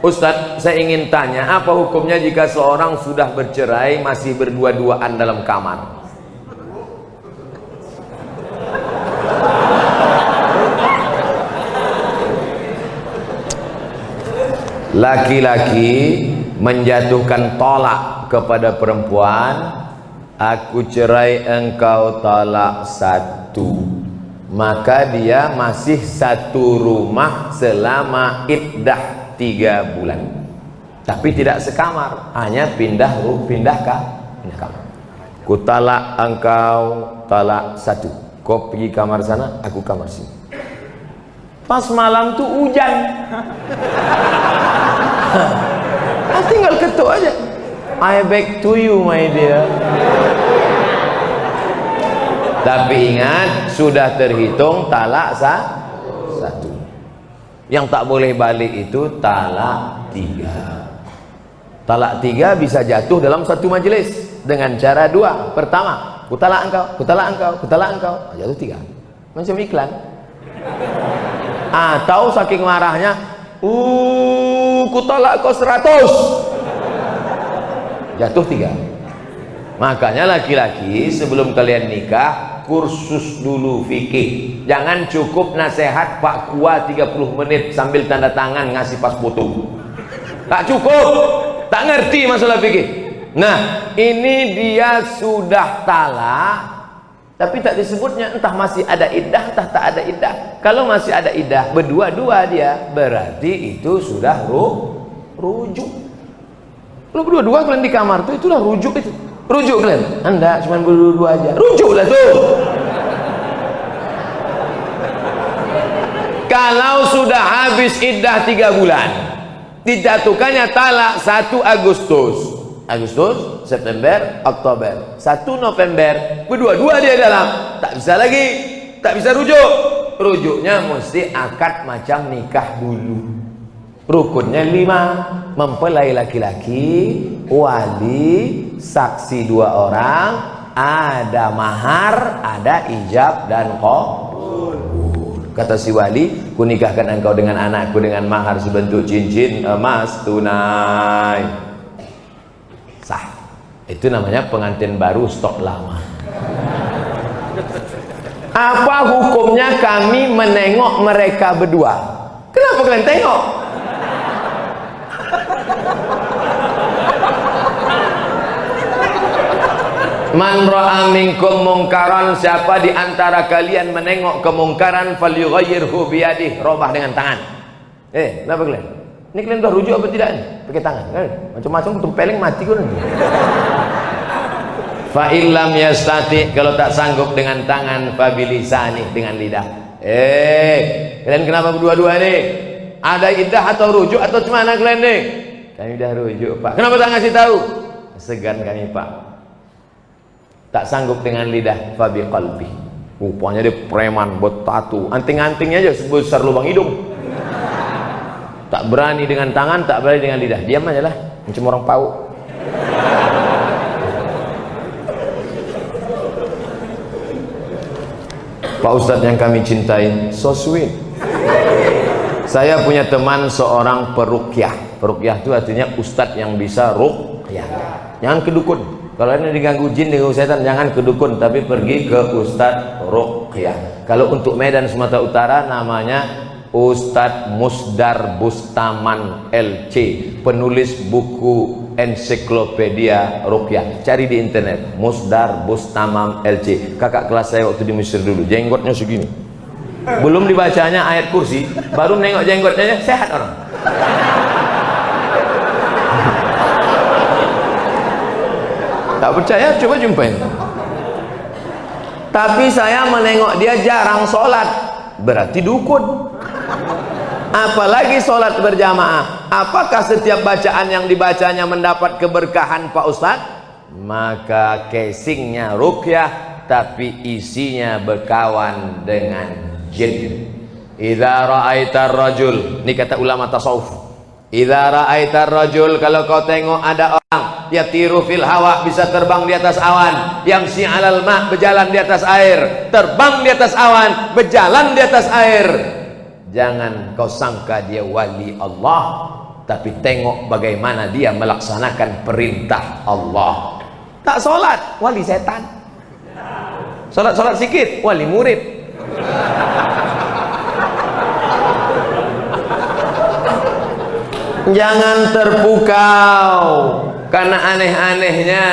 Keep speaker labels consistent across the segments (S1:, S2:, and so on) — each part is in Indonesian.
S1: Ustadz, saya ingin tanya, apa hukumnya jika seorang sudah bercerai masih berdua-duaan dalam kamar? Laki-laki menjatuhkan tolak kepada perempuan, aku cerai engkau talak satu, maka dia masih satu rumah selama iddah 3 bulan, tapi tidak sekamar, hanya pindah kamar. Ku talak engkau talak satu, kau pergi kamar sana, aku kamar sini. Pas malam tuh hujan, tinggal ketuk aja, I beg to you my dear. Tapi ingat, sudah terhitung talak satu. Yang tak boleh balik itu talak 3. Talak 3 bisa jatuh dalam satu majelis dengan cara 2. Pertama, ku talak engkau, ku talak engkau, ku talak engkau, jatuh 3. Macam iklan. Atau saking marahnya, ku talak kau 100, jatuh 3. Makanya laki-laki sebelum kalian nikah, kursus dulu fikih. Jangan cukup nasihat Pak Kua 30 menit sambil tanda tangan ngasih pas foto. Tak cukup, tak ngerti masalah fikih. Nah, ini dia sudah talak, tapi tak disebutnya, entah masih ada iddah, entah tak ada iddah. Kalau masih ada iddah, berdua-dua dia, berarti itu sudah rujuk. Kalau berdua-dua kalian di kamar tuh, itulah rujuk itu. Rujuk kalian, Anda cuma berdua-dua aja, rujuklah tuh. Kalau sudah habis iddah 3 bulan, dijatuhkannya talak 1 Agustus, September, Oktober, 1 November, berdua-dua dia dalam, tak bisa lagi, tak bisa rujuk. Rujuknya mesti akad macam nikah dulu. Rukunnya 5, mempelai laki-laki, wali, saksi 2 orang, ada mahar, ada ijab dan qabul. Kata si wali, ku nikahkan engkau dengan anakku dengan mahar sebentuk cincin emas tunai. Sah. Itu namanya pengantin baru stok lama. Apa hukumnya kami menengok mereka berdua? Kenapa kalian tengok? Man ra'a minkum mungkaran, siapa di antara kalian menengok kemungkaran, falyughayyirhu biyadihi, robah dengan tangan. Kenapa kalian? Ini kalian udah rujuk apa tidak nih? Pakai tangan. Macam-macam tempeleng mati kau nanti. Fa illam yastati, kalau tak sanggup dengan tangan, fa bilisani, dengan lidah. Kalian kenapa berdua-dua nih? Ada iddah atau rujuk atau cemana kalian nih? Kami udah rujuk, Pak. Kenapa tak ngasih tahu? Segan kami, Pak. Tak sanggup dengan lidah, fa biqalbi. Rupanya dia preman, bertatu, anting-antingnya aja sebesar lubang hidung. Tak berani dengan tangan, tak berani dengan lidah. Diam aja lah, macam orang pauk. Pak Ustadz yang kami cintai, so sweet. Saya punya teman seorang peruqyah. Peruqyah itu artinya ustadz yang bisa ruqyah. Jangan ke dukun. Kalau ini diganggu jin, diganggu setan, jangan ke dukun, tapi pergi ke ustadz ruqyah. Kalau untuk Medan Sumatera Utara namanya Ustadz Musdar Bustaman LC, penulis buku ensiklopedia ruqyah. Cari di internet, Musdar Bustamam LC. Kakak kelas saya waktu di Mesir dulu, jenggotnya segini. Belum dibacanya ayat kursi, baru nengok jenggotnya, sehat orang. Tak percaya, coba jumpain. Tapi saya menengok dia jarang sholat, berarti dukun. Apalagi sholat berjamaah. Apakah setiap bacaan yang dibacanya mendapat keberkahan Pak Ustadz? Maka casingnya ruqyah, tapi isinya berkawan dengan jin. Idza ra'aitar rajul, ini kata ulama tasawuf. Idza ra'aitar rajul, kalau kau tengok ada orang yatiru fil hawa, bisa terbang di atas awan, yamsi 'alal ma', berjalan di atas air, terbang di atas awan, berjalan di atas air, jangan kau sangka dia wali Allah, tapi tengok bagaimana dia melaksanakan perintah Allah. Tak solat, wali setan. Solat sikit, wali murid. Jangan terpukau karena aneh-anehnya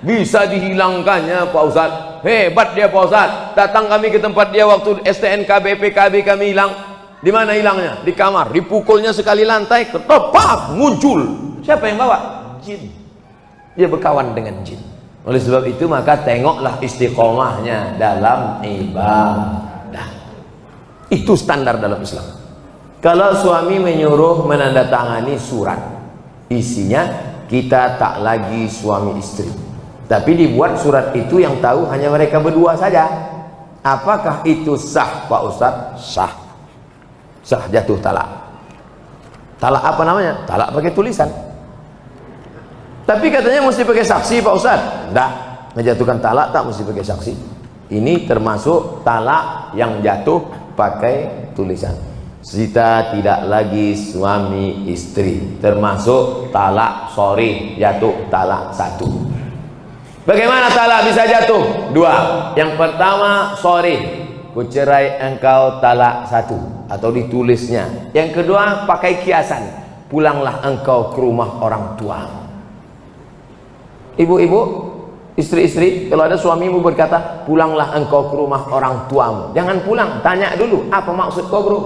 S1: bisa dihilangkannya Pak Ustaz. Hebat dia Pak Ustaz. Datang kami ke tempat dia waktu STNK BPKB kami hilang. Di mana hilangnya? Di kamar. Dipukulnya sekali lantai, ketepak muncul. Siapa yang bawa? Jin. Dia berkawan dengan jin. Oleh sebab itu maka tengoklah istiqomahnya dalam ibadah. Itu standar dalam Islam. Kalau suami menyuruh menandatangani surat, isinya kita tak lagi suami istri, tapi dibuat surat itu yang tahu hanya mereka berdua saja. Apakah itu sah Pak Ustadz? Sah. Sah, jatuh talak. Talak apa namanya? Talak pakai tulisan. Tapi katanya mesti pakai saksi Pak Ustadz. Enggak, menjatuhkan talak tak mesti pakai saksi. Ini termasuk talak yang jatuh pakai tulisan. Kita tidak lagi suami istri, termasuk talak sorry, jatuh talak satu. Bagaimana talak bisa jatuh? Dua. Yang pertama, sorry, ku cerai engkau talak satu, atau ditulisnya. Yang kedua, pakai kiasan, pulanglah engkau ke rumah orang tua. Ibu-ibu, istri-istri, kalau ada suamimu berkata pulanglah engkau ke rumah orang tuamu, jangan pulang, tanya dulu apa maksud kau bro.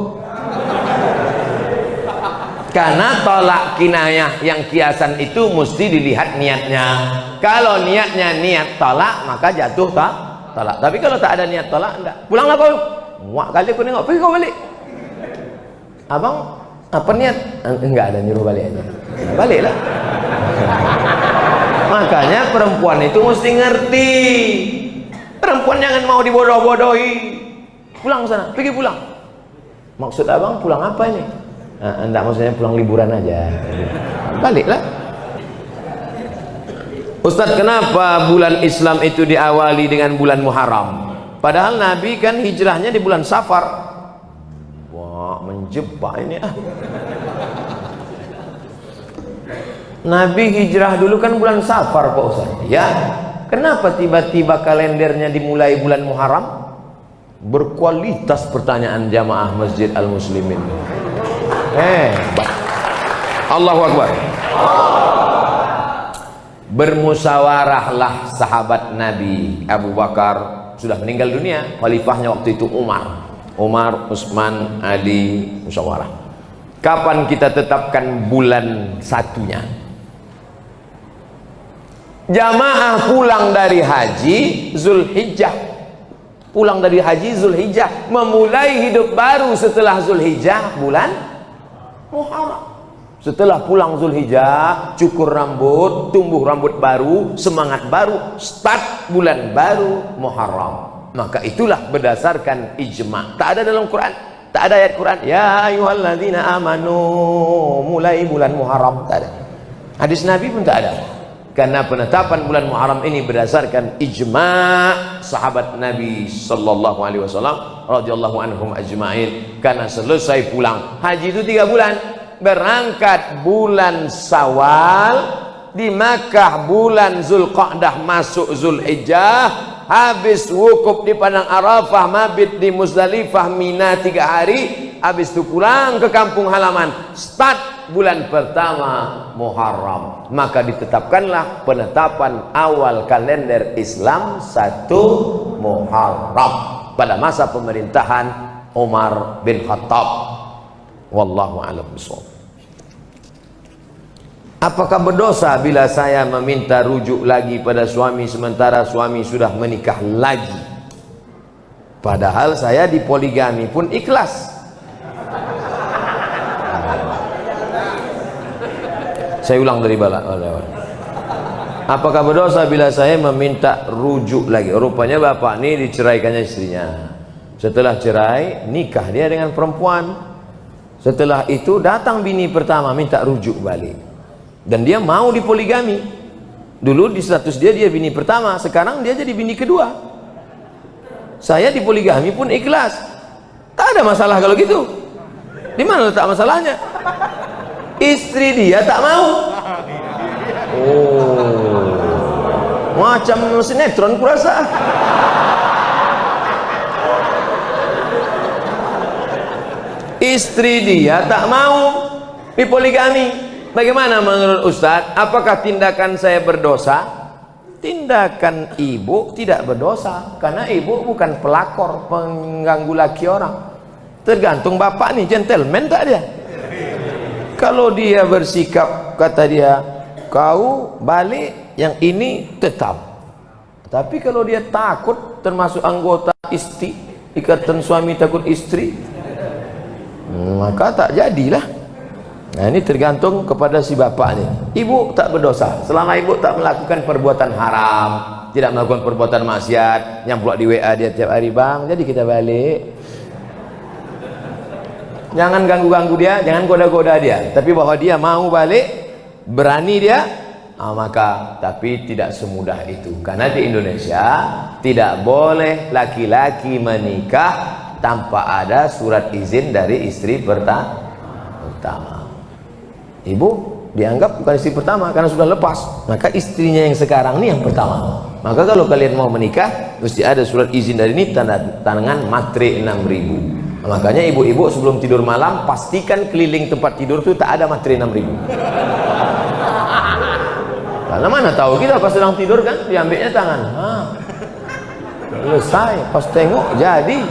S1: Karena tolak kinayah yang kiasan itu mesti dilihat niatnya. Kalau niatnya niat tolak, maka jatuh tolak. Tapi kalau tak ada niat tolak, enggak. Pulanglah kau. Muak kali aku nengok, pergi kau balik. Abang, apa niat? Enggak ada, nyuruh balik aja. Baliklah. Makanya perempuan itu mesti ngerti. Perempuan jangan mau dibodoh-bodohi. Pulang sana, pergi pulang. Maksud abang pulang apa ini? Enggak, maksudnya pulang liburan aja. Baliklah. Ustadz, kenapa bulan Islam itu diawali dengan bulan Muharram? Padahal Nabi kan hijrahnya di bulan Safar. Wah, menjebak ini ah. Nabi hijrah dulu kan bulan Safar Pak Ustadz. Ya, kenapa tiba-tiba kalendernya dimulai bulan Muharram? Berkualitas pertanyaan jamaah Masjid Al-Muslimin. Hebat. Allahu Akbar. Bermusyawarahlah sahabat Nabi. Abu Bakar sudah meninggal dunia, khalifahnya waktu itu Umar, Utsman, Ali, musyawarah. Kapan kita tetapkan bulan satunya? Jamaah pulang dari haji Zulhijjah. Pulang dari haji Zulhijjah, memulai hidup baru setelah Zulhijjah bulan Muharram. Setelah pulang Zulhijjah, cukur rambut, tumbuh rambut baru, semangat baru, start bulan baru Muharram. Maka itulah berdasarkan ijma'. Tak ada dalam Quran, tak ada ayat Quran ya ayyuhalladzina amanu mulai bulan Muharram, tak ada. Hadis Nabi pun tak ada. Karena penetapan bulan Muharram ini berdasarkan ijma' sahabat Nabi sallallahu alaihi wasallam radhiyallahu anhum ajma'in. Karena selesai pulang haji itu 3 bulan, berangkat bulan Syawal, di Makkah bulan Zulqa'dah, masuk Zulhijjah, habis wukuf di padang Arafah, mabit di Muzdalifah, Mina 3 hari, habis itu pulang ke kampung halaman, start bulan pertama Muharram. Maka ditetapkanlah penetapan awal kalender Islam 1 Muharram pada masa pemerintahan Umar bin Khattab. Wallahu a'lam bishawab. Apakah berdosa bila saya meminta rujuk lagi pada suami sementara suami sudah menikah lagi? Padahal saya dipoligami pun ikhlas. Saya ulang dari bala. Apakah berdosa bila saya meminta rujuk lagi? Rupanya bapak ini diceraikannya istrinya. Setelah cerai, nikah dia dengan perempuan. Setelah itu datang bini pertama minta rujuk balik. Dan dia mau dipoligami. Dulu di status dia bini pertama, sekarang dia jadi bini kedua. Saya dipoligami pun ikhlas. Tak ada masalah kalau gitu. Di mana letak masalahnya? Istri dia tak mau. Oh, macam sinetron kurasa. Istri dia tak mau dipoligami. Bagaimana menurut Ustadz? Apakah tindakan saya berdosa? Tindakan ibu tidak berdosa, karena ibu bukan pelakor pengganggu laki orang. Tergantung bapak nih, gentleman tak dia? Kalau dia bersikap, kata dia, kau balik, yang ini tetap. Tapi kalau dia takut, termasuk anggota istri, ikatan suami takut istri, maka tak jadilah. Nah, ini tergantung kepada si bapak nih. Ibu tak berdosa selama ibu tak melakukan perbuatan haram, tidak melakukan perbuatan maksiat, yang pula di WA dia tiap hari, bang, jadi kita balik. Jangan ganggu-ganggu dia, jangan goda-goda dia. Tapi bahwa dia mau balik, berani dia, maka tapi tidak semudah itu. Karena di Indonesia tidak boleh laki-laki menikah tanpa ada surat izin dari istri pertama. Ibu dianggap bukan istri pertama karena sudah lepas, maka istrinya yang sekarang ini yang pertama. Maka kalau kalian mau menikah, mesti ada surat izin dari ini, tanda tangan matre 6.000. Makanya ibu-ibu sebelum tidur malam pastikan keliling tempat tidur itu tak ada matre 6.000. Karena mana tahu kita pas sedang tidur kan diambilnya tangan. Selesai, pas tengok jadi.